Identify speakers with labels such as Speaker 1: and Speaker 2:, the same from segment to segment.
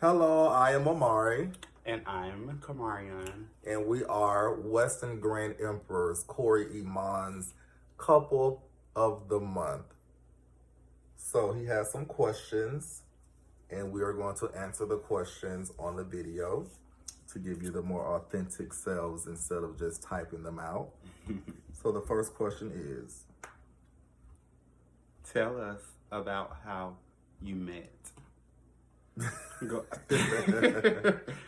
Speaker 1: Hello, I am Amari,
Speaker 2: And I'm Kamarion.
Speaker 1: and we are Western Grand Emperors, Kory Iman's couple of the month. So he has some questions, and we are going to answer the questions on the video to give you the more authentic selves instead of just typing them out. So the first question is,
Speaker 2: Tell us about how you met. Go.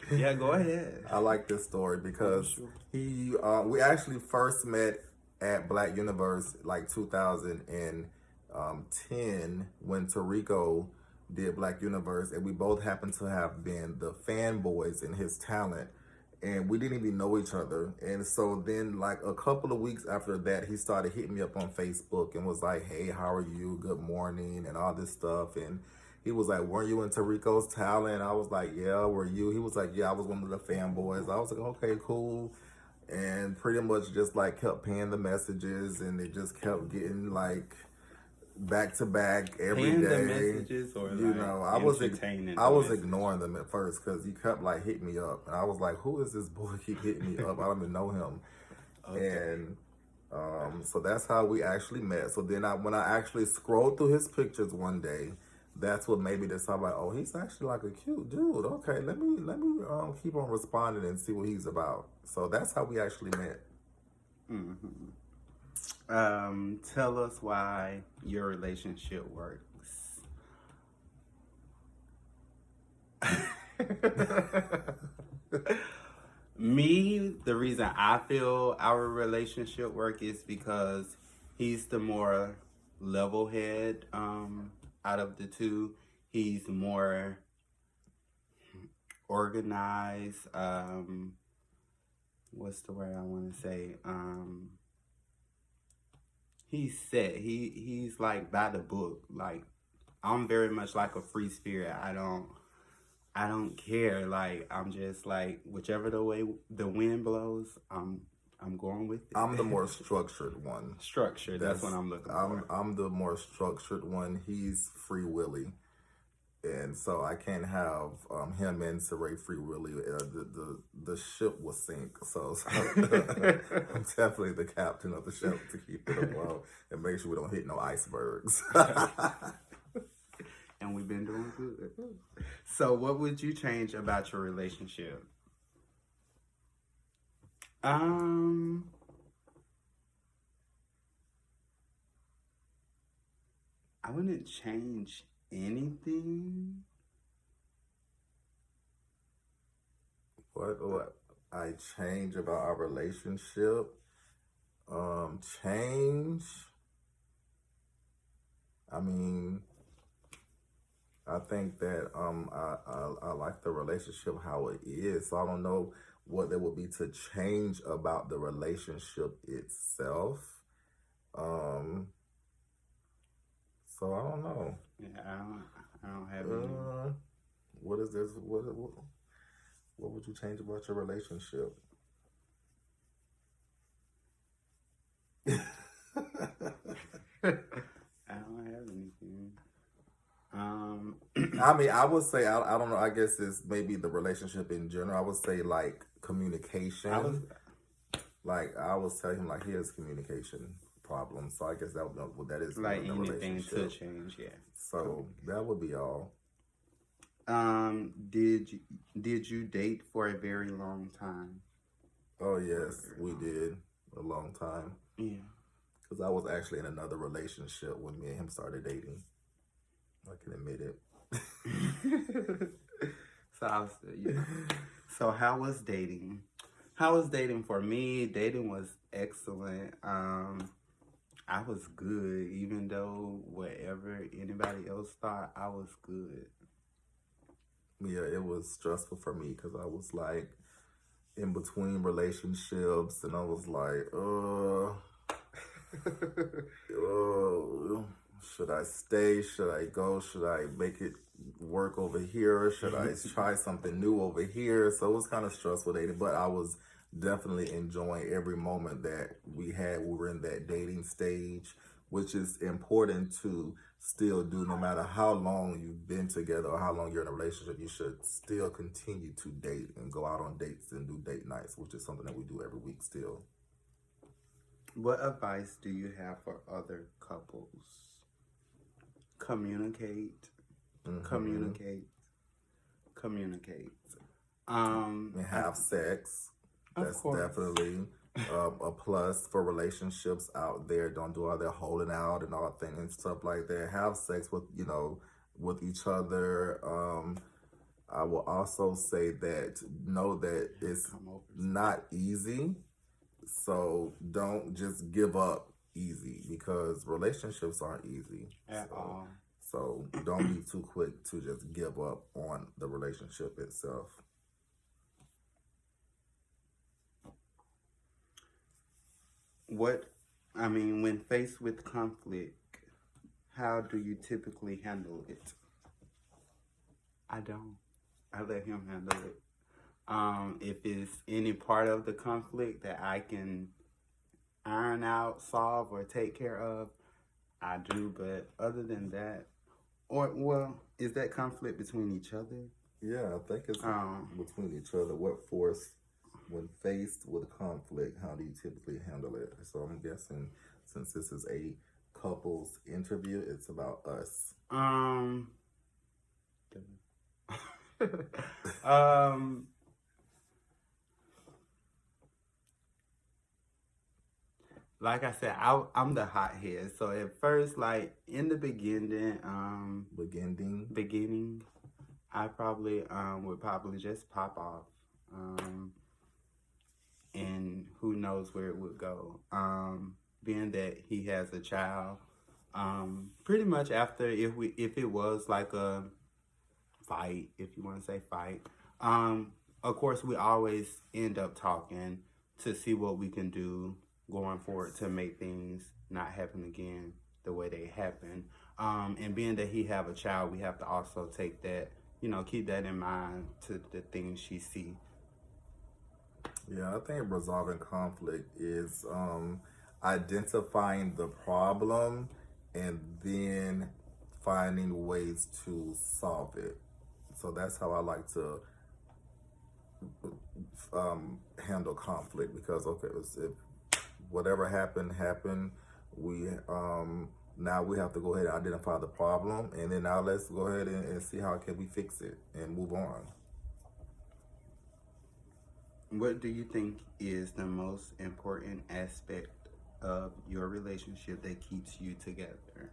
Speaker 2: Yeah, go ahead.
Speaker 1: I like this story because we actually first met at Black Universe like 2010 when Tarico did Black Universe, and we both happened to have been the fanboys in his talent, and we didn't even know each other. And so then, like a couple of weeks after that, he started hitting me up on Facebook and was like, "Hey, how are you? Good morning," and all this stuff. And he was like, "Weren't you into Rico's talent?" I was like, "Yeah, were you?" He was like, "Yeah, I was one of the fanboys." I was like, "Okay, cool." And pretty much just like kept paying the messages, and it just kept getting like back to back every
Speaker 2: Paying the
Speaker 1: day.
Speaker 2: messages or
Speaker 1: You
Speaker 2: like
Speaker 1: know,
Speaker 2: I was
Speaker 1: ignoring them at first because he kept like hitting me up, and I was like, "Who is this boy keep hitting me up? I don't even know him."
Speaker 2: Okay.
Speaker 1: And so that's how we actually met. So then when I actually scrolled through his pictures one day, that's what made me decide like, oh, he's actually like a cute dude. Okay, let me keep on responding and see what he's about. So that's how we actually met.
Speaker 2: Mm-hmm. Tell us why your relationship works. Me, the reason I feel our relationship work is because he's the more level head out of the two. He's more organized. What's the word I want to say? He's set. He's like by the book. Like I'm very much like a free spirit. I don't care. Like I'm just like whichever the way the wind blows, I'm going with it.
Speaker 1: I'm the more structured one.
Speaker 2: Structure. That's what I'm looking for.
Speaker 1: I'm the more structured one. He's free willy. And so I can't have him and Saray Free Willy. The ship will sink. So I'm definitely the captain of the ship to keep it afloat and make sure we don't hit no icebergs.
Speaker 2: And we've been doing good. So, what would you change about your relationship? I wouldn't change anything.
Speaker 1: What I change about our relationship? Change. I mean, I think that I like the relationship how it is. So I don't know what there would be to change about the relationship itself. So I don't know.
Speaker 2: Yeah, I don't have any.
Speaker 1: What is this? What would you change about your relationship?
Speaker 2: I don't have anything.
Speaker 1: I mean, I would say I don't know. I guess it's maybe the relationship in general. I would say like communication. Like I was telling him, like he has communication problems. So I guess that is
Speaker 2: like anything to change. Yeah.
Speaker 1: So that would be all.
Speaker 2: Did you date for a very long time?
Speaker 1: Oh yes, we did a long time.
Speaker 2: Yeah.
Speaker 1: Because I was actually in another relationship when me and him started dating. I can admit it.
Speaker 2: So how was dating? How was dating for me? Dating was excellent. I was good, even though whatever anybody else thought, I was good.
Speaker 1: Yeah, it was stressful for me because I was like in between relationships, and I was like, should I stay? Should I go? Should I make it work over here? Should I try something new over here? So it was kind of stressful dating, but I was definitely enjoying every moment that we had. We were in that dating stage, which is important to still do, no matter how long you've been together or how long you're in a relationship. You should still continue to date and go out on dates and do date nights, which is something that we do every week still.
Speaker 2: What advice do you have for other couples? Communicate, communicate, communicate.
Speaker 1: And have sex. That's definitely a plus for relationships out there. Don't do all that holding out and all things and stuff like that. Have sex with, with each other. I will also say that know that it's not easy. So don't just give up easy, because relationships aren't easy
Speaker 2: At all.
Speaker 1: So don't be too quick to just give up on the relationship itself.
Speaker 2: When faced with conflict, how do you typically handle it? I don't. I let him handle it. If it's any part of the conflict that I can iron out, solve, or take care of, I do. But other than that, is that conflict between each other?
Speaker 1: Yeah, I think it's between each other. What force, when faced with conflict, how do you typically handle it? So I'm guessing, since this is a couples interview, it's about us.
Speaker 2: Like I said, I'm the hothead. So at first, like in the beginning, I probably would probably just pop off, and who knows where it would go. Being that he has a child, pretty much after, if it was like a fight, if you want to say fight, of course we always end up talking to see what we can do going forward to make things not happen again the way they happen. And being that he have a child, we have to also take that, keep that in mind to the things she see.
Speaker 1: Yeah, I think resolving conflict is identifying the problem and then finding ways to solve it. So that's how I like to handle conflict, because if whatever happened, we now we have to go ahead and identify the problem, and then now let's go ahead and see how can we fix it and move on.
Speaker 2: What do you think is the most important aspect of your relationship that keeps you together?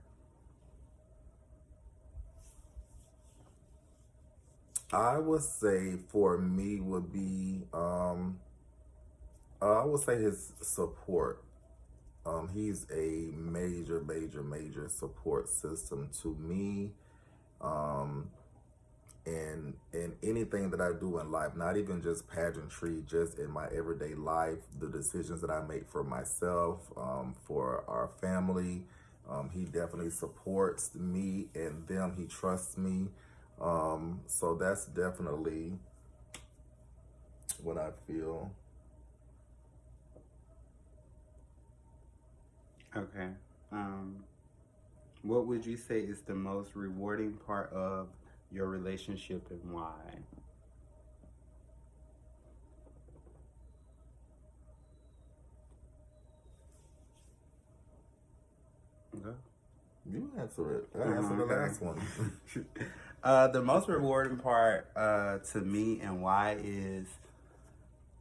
Speaker 1: I would say for me would be I would say his support. He's a major support system to me. And anything that I do in life, not even just pageantry, just in my everyday life, the decisions that I make for myself, for our family, he definitely supports me and them. He trusts me. So that's definitely what I feel.
Speaker 2: Okay. What would you say is the most rewarding part of your relationship, and why? Okay.
Speaker 1: You answer it. I answered the last one.
Speaker 2: The most rewarding part to me and why is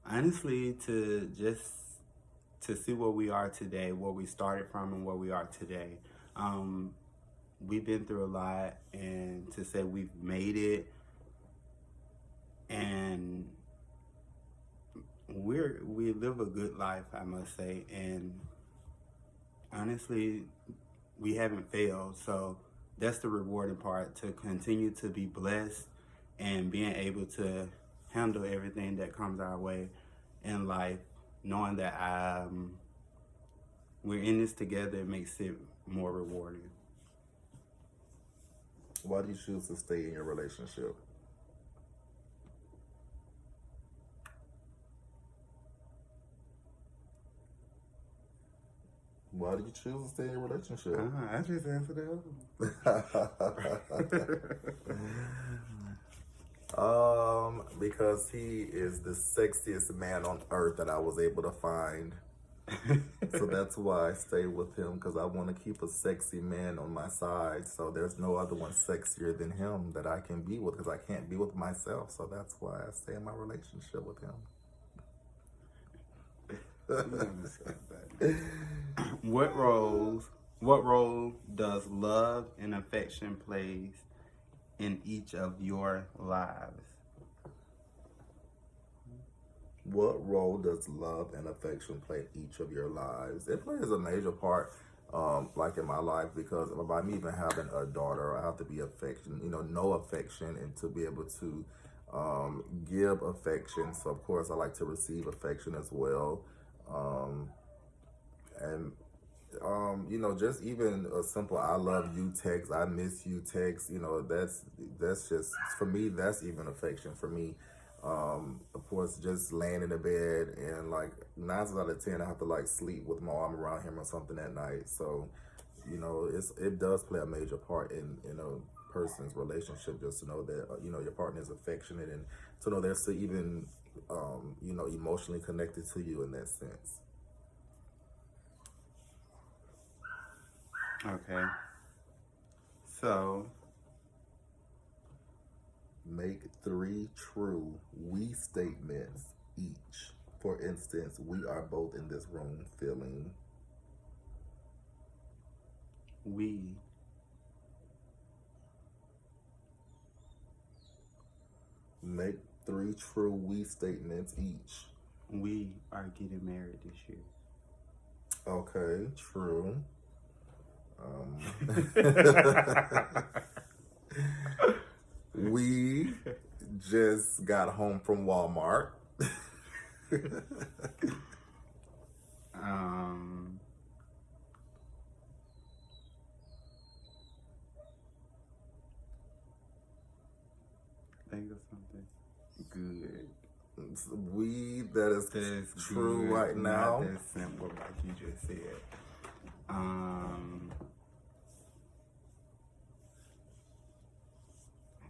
Speaker 2: honestly to see where we are today, where we started from and where we are today. We've been through a lot, and to say we've made it, and we live a good life, I must say, and honestly, we haven't failed. So that's the rewarding part, to continue to be blessed and being able to handle everything that comes our way in life, knowing that we're in this together. It makes it more rewarding.
Speaker 1: Why do you choose to stay in your relationship? Why did you choose to stay in a relationship?
Speaker 2: I just answered the
Speaker 1: Because he is the sexiest man on earth that I was able to find. So that's why I stay with him, because I want to keep a sexy man on my side. So there's no other one sexier than him that I can be with, because I can't be with myself. So that's why I stay in my relationship with him.
Speaker 2: What role does love and affection plays in each of your lives?
Speaker 1: What role does love and affection play in each of your lives? It plays a major part, like in my life, because by me even having a daughter, I have to be affection, know affection, and to be able to give affection. So of course I like to receive affection as well. And just even a simple "I love you" text, "I miss you" text, that's just, for me, that's even affection for me. Of course, just laying in the bed, and like 9 out of 10, I have to like sleep with my arm around him or something at night. So, it does play a major part in a person's relationship, just to know that your partner is affectionate, and to know they're still even emotionally connected to you in that sense.
Speaker 2: Okay. So,
Speaker 1: make 3 true we statements each. For instance, we are both in this room feeling.
Speaker 2: we
Speaker 1: Make 3 true we statements each.
Speaker 2: are getting married this year.
Speaker 1: Okay, true. We just got home from Walmart.
Speaker 2: Think of something good.
Speaker 1: That is true
Speaker 2: good,
Speaker 1: right now.
Speaker 2: Not that simple like you just said. I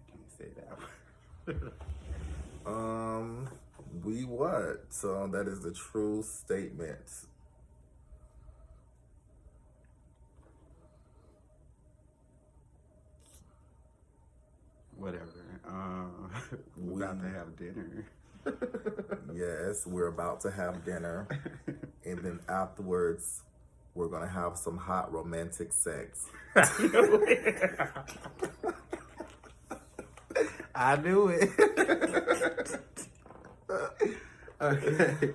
Speaker 2: can't say that.
Speaker 1: We what? So that is the true statement.
Speaker 2: Whatever. We're about to have dinner.
Speaker 1: Yes, we're about to have dinner. And then afterwards, we're going to have some hot romantic sex.
Speaker 2: I knew it. Okay.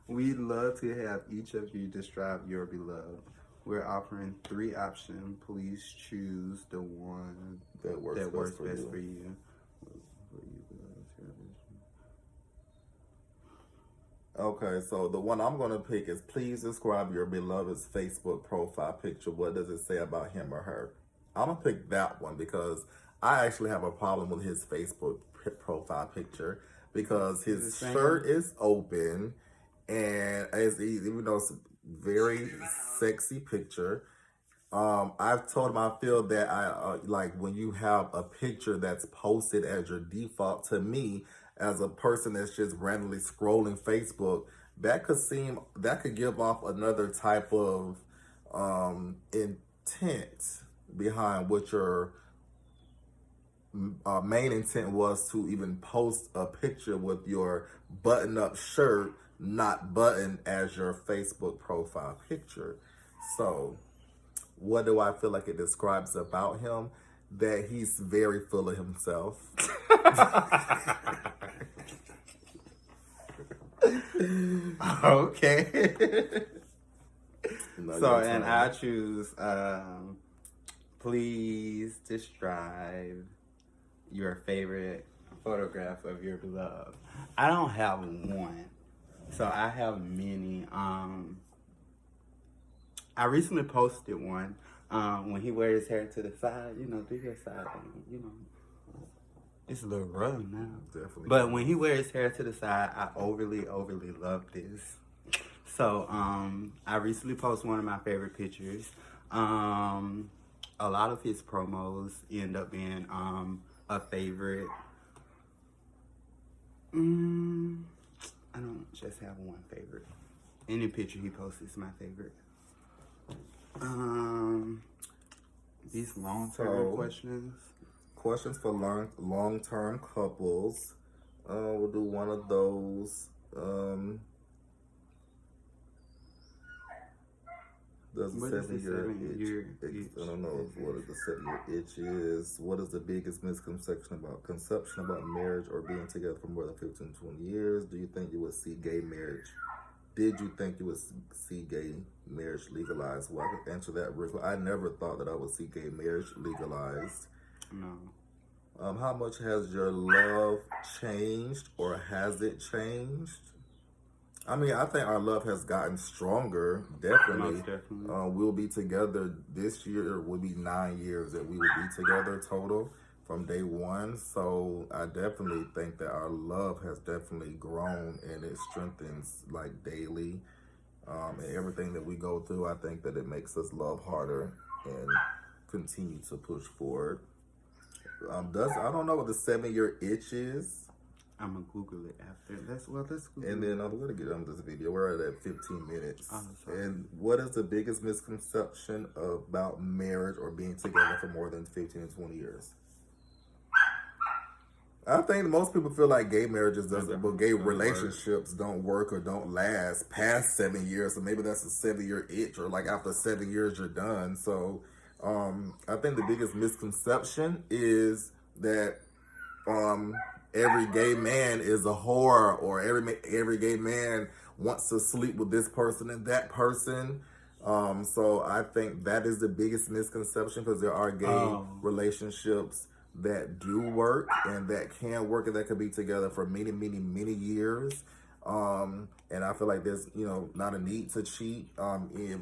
Speaker 2: We'd love to have each of you describe your beloved. We're offering 3 options. Please choose the one
Speaker 1: that works best for you. Okay, so the one I'm going to pick is, please describe your beloved's Facebook profile picture. What does it say about him or her? I'm going to pick that one because I actually have a problem with his Facebook profile picture, because his shirt is open, and even though it's a very sexy picture, I've told him I feel that I like when you have a picture that's posted as your default. To me, as a person that's just randomly scrolling Facebook, that could give off another type of intent behind what your main intent was, to even post a picture with your button-up shirt not buttoned as your Facebook profile picture. So what do I feel like it describes about him? That he's very full of himself.
Speaker 2: Okay.
Speaker 1: No,
Speaker 2: so, and I choose, please describe your favorite photograph of your beloved. I don't have one, so I have many. I recently posted one when he wears his hair to the side, do your side, It's a little rough now.
Speaker 1: Definitely.
Speaker 2: But when he wears his hair to the side, I overly love this. So, I recently posted one of my favorite pictures. A lot of his promos end up being a favorite. I don't just have one favorite. Any picture he posts is my favorite. These long-term questions.
Speaker 1: Questions for long-term couples. We'll do one of those. Does the 7-year itch? I don't know what the 7-year itch is. What is the biggest misconception about marriage or being together for more than 15, 20 years? Do you think you would see gay marriage? Did you think you would see gay marriage legalized? Well, I could answer that real quick. I never thought that I would see gay marriage legalized.
Speaker 2: No.
Speaker 1: How much has your love changed, or has it changed? I mean, I think our love has gotten stronger, definitely.
Speaker 2: Most definitely.
Speaker 1: We'll be together this year. Will be 9 years that we will be together total from day one. So I definitely think that our love has definitely grown, and it strengthens like daily. And everything that we go through, I think that it makes us love harder and continue to push forward. I don't know what the 7-year itch is.
Speaker 2: I'm gonna Google it after. Let's Google
Speaker 1: And then I'm gonna get on this video. We're at 15 minutes. And what is the biggest misconception about marriage or being together for more than 15 and 20 years? I think most people feel like gay marriages but gay relationships don't work or don't last past 7 years. So maybe that's a 7-year itch, or like after 7 years you're done. So I think the biggest misconception is that every gay man is a whore, or every gay man wants to sleep with this person and that person. So I think that is the biggest misconception, because there are gay relationships that do work and that can work and that could be together for many, many, many years. And I feel like there's, not a need to cheat. If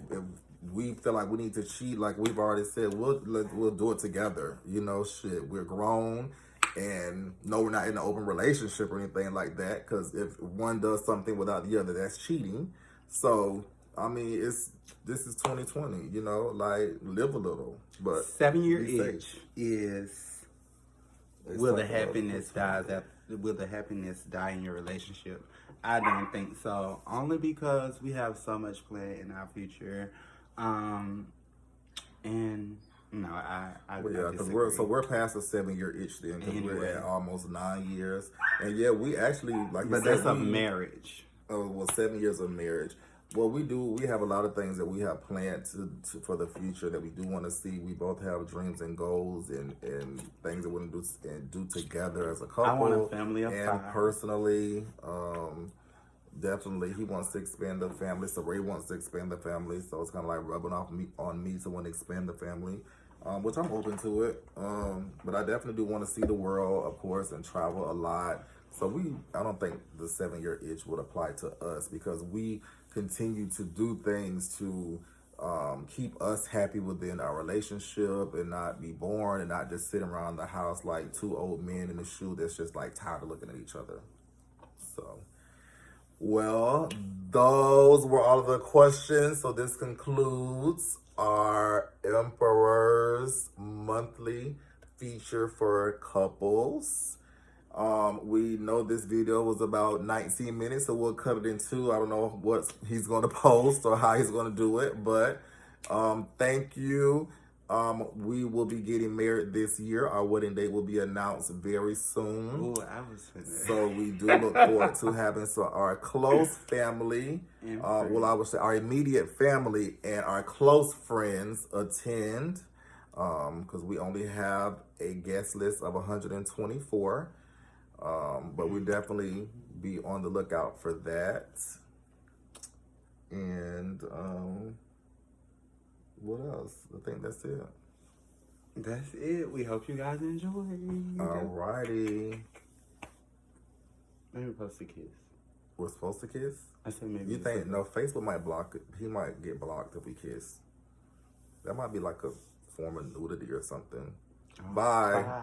Speaker 1: we feel like we need to cheat, like we've already said, we'll do it together. We're grown. And no, we're not in an open relationship or anything like that, because if one does something without the other, that's cheating. So, I mean, this is 2020, like, live a little. But
Speaker 2: 7-year itch is, will the happiness die in your relationship? I don't think so. Only because we have so much planned in our future. And no, I
Speaker 1: because we're past the 7-year itch then, because we're at almost 9 years, and we actually
Speaker 2: but that's of marriage.
Speaker 1: Oh well, 7 years of marriage. Well, we have a lot of things that we have planned to for the future that we do want to see. We both have dreams and goals and things that we want to do together as a couple.
Speaker 2: I want a family of 5.
Speaker 1: Personally, definitely, he wants to expand the family. So Ray wants to expand the family. So it's kind of like rubbing off on me to want to expand the family, which I'm open to it. But I definitely do want to see the world, of course, and travel a lot. So I don't think the 7-year itch would apply to us, because we continue to do things to keep us happy within our relationship and not be bored and not just sitting around the house like two old men in a shoe that's just like tired of looking at each other. So. Well, those were all of the questions. So this concludes our Emperor's monthly feature for couples. We know this video was about 19 minutes, so we'll cut it in 2. I don't know what he's going to post or how he's going to do it, but thank you. We will be getting married this year. Our wedding date will be announced very soon.
Speaker 2: Ooh, I was finished.
Speaker 1: So we do look forward to having our close family, I would say our immediate family and our close friends attend, because we only have a guest list of 124. But we definitely be on the lookout for that. And what else? I think that's it.
Speaker 2: That's it. We hope you guys enjoy.
Speaker 1: Alrighty.
Speaker 2: Maybe we're supposed to kiss.
Speaker 1: We're supposed to kiss?
Speaker 2: I said maybe.
Speaker 1: You think, no, Facebook might block it. He might get blocked if we kiss. That might be like a form of nudity or something. Bye.